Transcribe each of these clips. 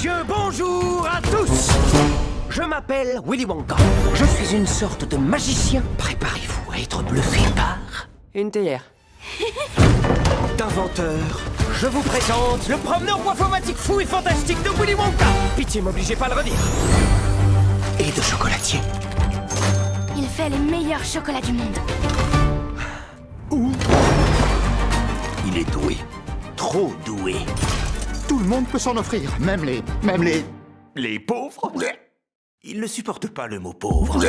messieurs, bonjour à tous. Je m'appelle Willy Wonka. Je suis une sorte de magicien. Préparez-vous à être bluffé par une théière. D'inventeur, je vous présente le promeneur boifomatique fou et fantastique de Willy Wonka. Pitié, m'obligez pas à le redire. Et de chocolatier. Il fait les meilleurs chocolats du monde. Il est doué. Trop doué. Tout le monde peut s'en offrir, même les... Les pauvres? Ils ne supportent pas le mot pauvre.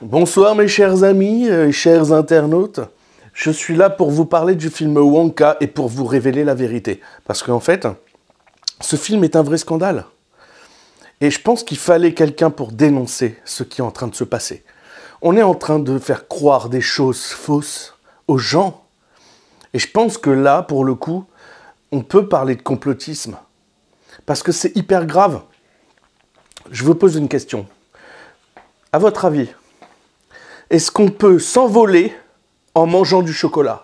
Bonsoir mes chers amis, chers internautes. Je suis là pour vous parler du film Wonka et pour vous révéler la vérité. Parce qu'en fait, ce film est un vrai scandale. Et je pense qu'il fallait quelqu'un pour dénoncer ce qui est en train de se passer. On est en train de faire croire des choses fausses aux gens. Et je pense que là, pour le coup, on peut parler de complotisme. Parce que c'est hyper grave. Je vous pose une question. À votre avis, est-ce qu'on peut s'envoler en mangeant du chocolat?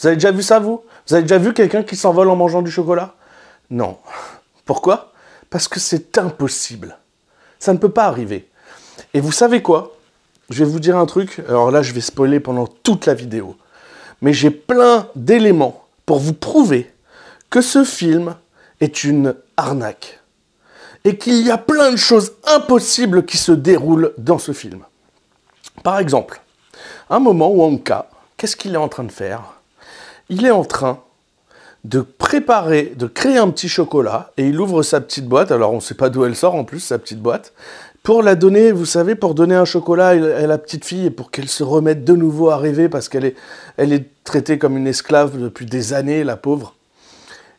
Vous avez déjà vu ça, vous? Vous avez déjà vu quelqu'un qui s'envole en mangeant du chocolat? Non. Pourquoi? Parce que c'est impossible. Ça ne peut pas arriver. Et vous savez quoi? Je vais vous dire un truc. Alors là, je vais spoiler pendant toute la vidéo. Mais j'ai plein d'éléments pour vous prouver que ce film est une arnaque. Et qu'il y a plein de choses impossibles qui se déroulent dans ce film. Par exemple, à un moment, Wonka, qu'est-ce qu'il est en train de faire? Il est en train de préparer, de créer un petit chocolat, et il ouvre sa petite boîte, alors on ne sait pas d'où elle sort en plus, sa petite boîte, pour la donner, vous savez, pour donner un chocolat à la petite fille, et pour qu'elle se remette de nouveau à rêver, parce qu'elle est traitée comme une esclave depuis des années, la pauvre.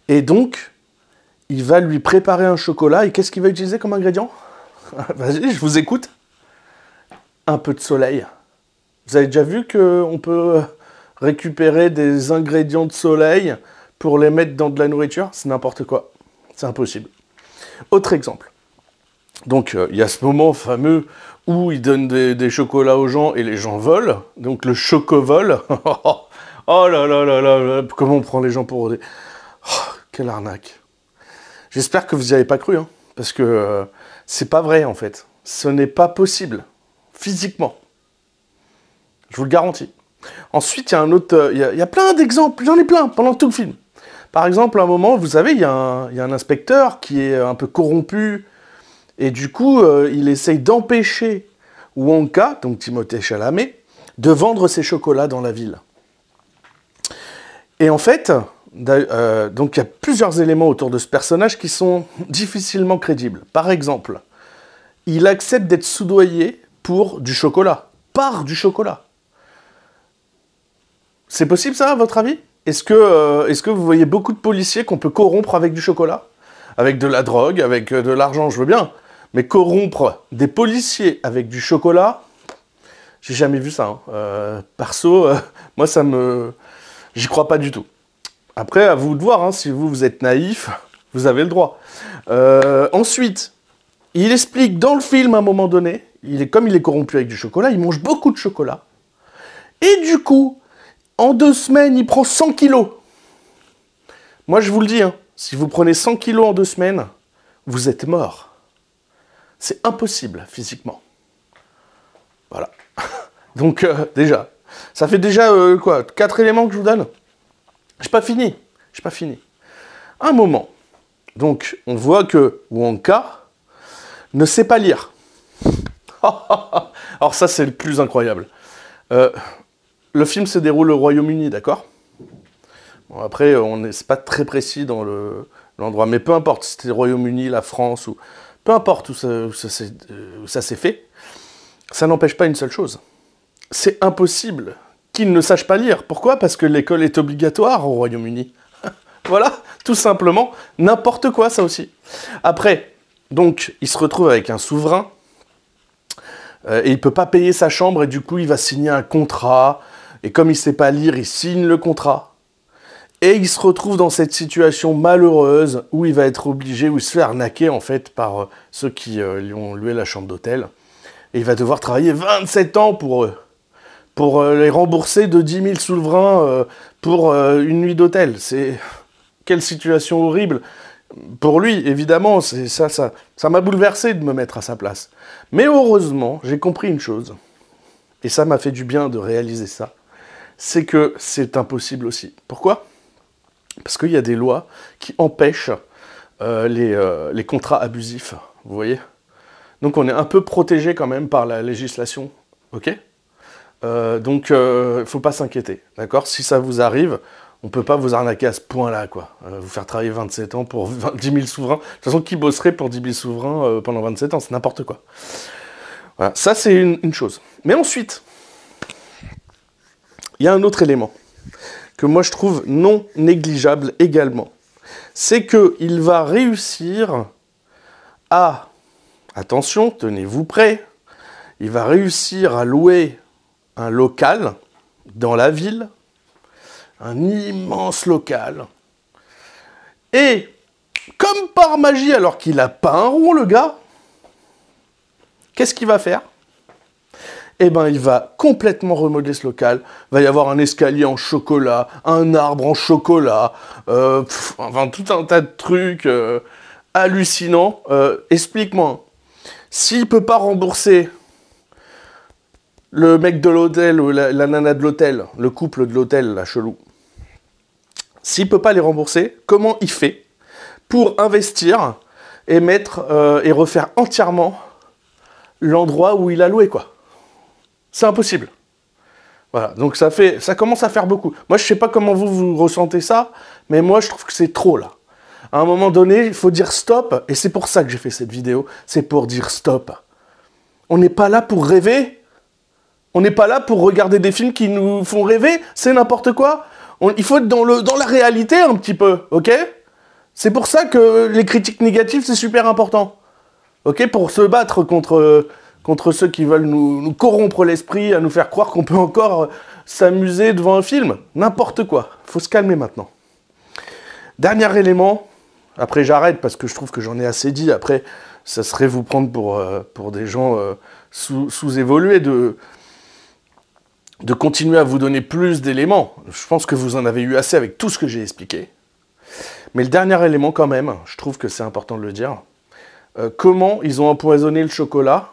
Et donc, il va lui préparer un chocolat, et qu'est-ce qu'il va utiliser comme ingrédient? Vas-y, je vous écoute. Un peu de soleil. Vous avez déjà vu qu'on peut récupérer des ingrédients de soleil pour les mettre dans de la nourriture? C'est n'importe quoi. C'est impossible. Autre exemple. Donc, il y a ce moment fameux où il donne des chocolats aux gens et les gens volent. Donc, le chocovol. Oh là là là là, comment on prend les gens pour des... Oh, quelle arnaque. J'espère que vous n'y avez pas cru, hein, parce que c'est pas vrai, en fait. Ce n'est pas possible. Physiquement. Je vous le garantis. Ensuite, il y a un autre... Il y a plein d'exemples, j'en ai plein, pendant tout le film. Par exemple, à un moment, vous savez, il y a un inspecteur qui est un peu corrompu, et du coup, il essaye d'empêcher Wonka, donc Timothée Chalamet, de vendre ses chocolats dans la ville. Et en fait, donc il y a plusieurs éléments autour de ce personnage qui sont difficilement crédibles. Par exemple, il accepte d'être soudoyé pour du chocolat, par du chocolat. C'est possible ça, à votre avis? Est-ce que vous voyez beaucoup de policiers qu'on peut corrompre avec du chocolat? Avec de la drogue, avec de l'argent, je veux bien. Mais corrompre des policiers avec du chocolat, j'ai jamais vu ça. Hein. Perso, moi ça me... J'y crois pas du tout. Après, à vous de voir, hein, si vous êtes naïf, vous avez le droit. Ensuite, il explique dans le film à un moment donné, comme il est corrompu avec du chocolat, il mange beaucoup de chocolat. Et du coup, en 2 semaines, il prend 100 kilos. Moi, je vous le dis, hein, si vous prenez 100 kilos en 2 semaines, vous êtes mort. C'est impossible, physiquement. Voilà. Donc, déjà, ça fait déjà, 4 éléments que je vous donne. J'ai pas fini. Un moment. Donc, on voit que Wonka ne sait pas lire. Alors ça, c'est le plus incroyable. Le film se déroule au Royaume-Uni, d'accord? Bon, après, c'est pas très précis dans l'endroit, mais peu importe, si c'était le Royaume-Uni, la France, ou peu importe où ça s'est fait, ça n'empêche pas une seule chose. C'est impossible qu'il ne sache pas lire. Pourquoi? Parce que l'école est obligatoire au Royaume-Uni. Voilà, tout simplement, n'importe quoi, ça aussi. Après, donc, il se retrouve avec un souverain, et il ne peut pas payer sa chambre, et du coup, il va signer un contrat, et comme il ne sait pas lire, il signe le contrat. Et il se retrouve dans cette situation malheureuse où il va être obligé, où il se fait arnaquer en fait par ceux qui lui ont loué la chambre d'hôtel. Et il va devoir travailler 27 ans pour eux, pour les rembourser de 10 000 souverains pour une nuit d'hôtel. C'est... Quelle situation horrible. Pour lui, évidemment, ça m'a bouleversé de me mettre à sa place. Mais heureusement, j'ai compris une chose, et ça m'a fait du bien de réaliser ça, c'est que c'est impossible aussi. Pourquoi ? Parce qu'il y a des lois qui empêchent les contrats abusifs, vous voyez ? Donc on est un peu protégé quand même par la législation, ok ? Donc il ne faut pas s'inquiéter, d'accord ? Si ça vous arrive, on ne peut pas vous arnaquer à ce point-là, quoi. Vous faire travailler 27 ans pour 10 000 souverains. De toute façon, qui bosserait pour 10 000 souverains pendant 27 ans ? C'est n'importe quoi. Voilà, ça c'est une chose. Mais ensuite, il y a un autre élément que moi je trouve non négligeable également. C'est qu'il va réussir à, attention, tenez-vous prêts, il va réussir à louer un local dans la ville, un immense local. Et, comme par magie, alors qu'il n'a pas un rond, le gars, qu'est-ce qu'il va faire ? Eh ben, il va complètement remodeler ce local. Il va y avoir un escalier en chocolat, un arbre en chocolat, enfin, tout un tas de trucs hallucinants. Explique-moi, s'il ne peut pas rembourser le mec de l'hôtel ou la nana de l'hôtel, le couple de l'hôtel, la chelou, s'il ne peut pas les rembourser, comment il fait pour investir et et refaire entièrement l'endroit où il a loué, quoi. C'est impossible. Voilà, donc ça commence à faire beaucoup. Moi, je sais pas comment vous ressentez ça, mais moi, je trouve que c'est trop, là. À un moment donné, il faut dire stop, et c'est pour ça que j'ai fait cette vidéo, c'est pour dire stop. On n'est pas là pour rêver. On n'est pas là pour regarder des films qui nous font rêver, c'est n'importe quoi. Il faut être dans la réalité un petit peu, ok ? C'est pour ça que les critiques négatives, c'est super important. Ok ? Pour se battre contre ceux qui veulent nous corrompre l'esprit, à nous faire croire qu'on peut encore s'amuser devant un film. N'importe quoi. Faut se calmer maintenant. Dernier élément, après j'arrête parce que je trouve que j'en ai assez dit. Après, ça serait vous prendre pour des gens sous-évolués de continuer à vous donner plus d'éléments. Je pense que vous en avez eu assez avec tout ce que j'ai expliqué. Mais le dernier élément quand même, je trouve que c'est important de le dire. Comment ils ont empoisonné le chocolat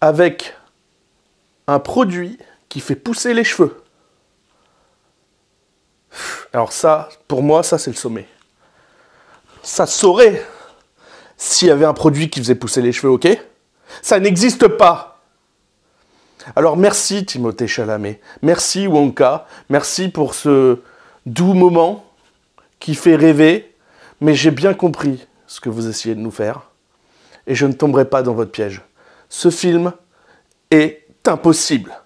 avec un produit qui fait pousser les cheveux. Alors ça, pour moi, ça c'est le sommet. Ça saurait s'il y avait un produit qui faisait pousser les cheveux, ok ? Ça n'existe pas. Alors merci Timothée Chalamet, merci Wonka, merci pour ce doux moment qui fait rêver, mais j'ai bien compris ce que vous essayez de nous faire, et je ne tomberai pas dans votre piège. Ce film est impossible.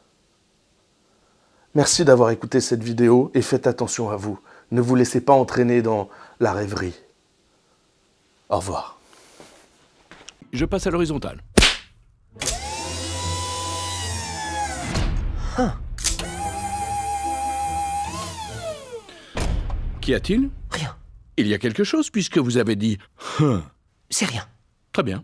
Merci d'avoir écouté cette vidéo et faites attention à vous. Ne vous laissez pas entraîner dans la rêverie. Au revoir. Je passe à l'horizontale. Qu'y a-t-il ? Rien. Il y a quelque chose puisque vous avez dit... C'est rien. Très bien.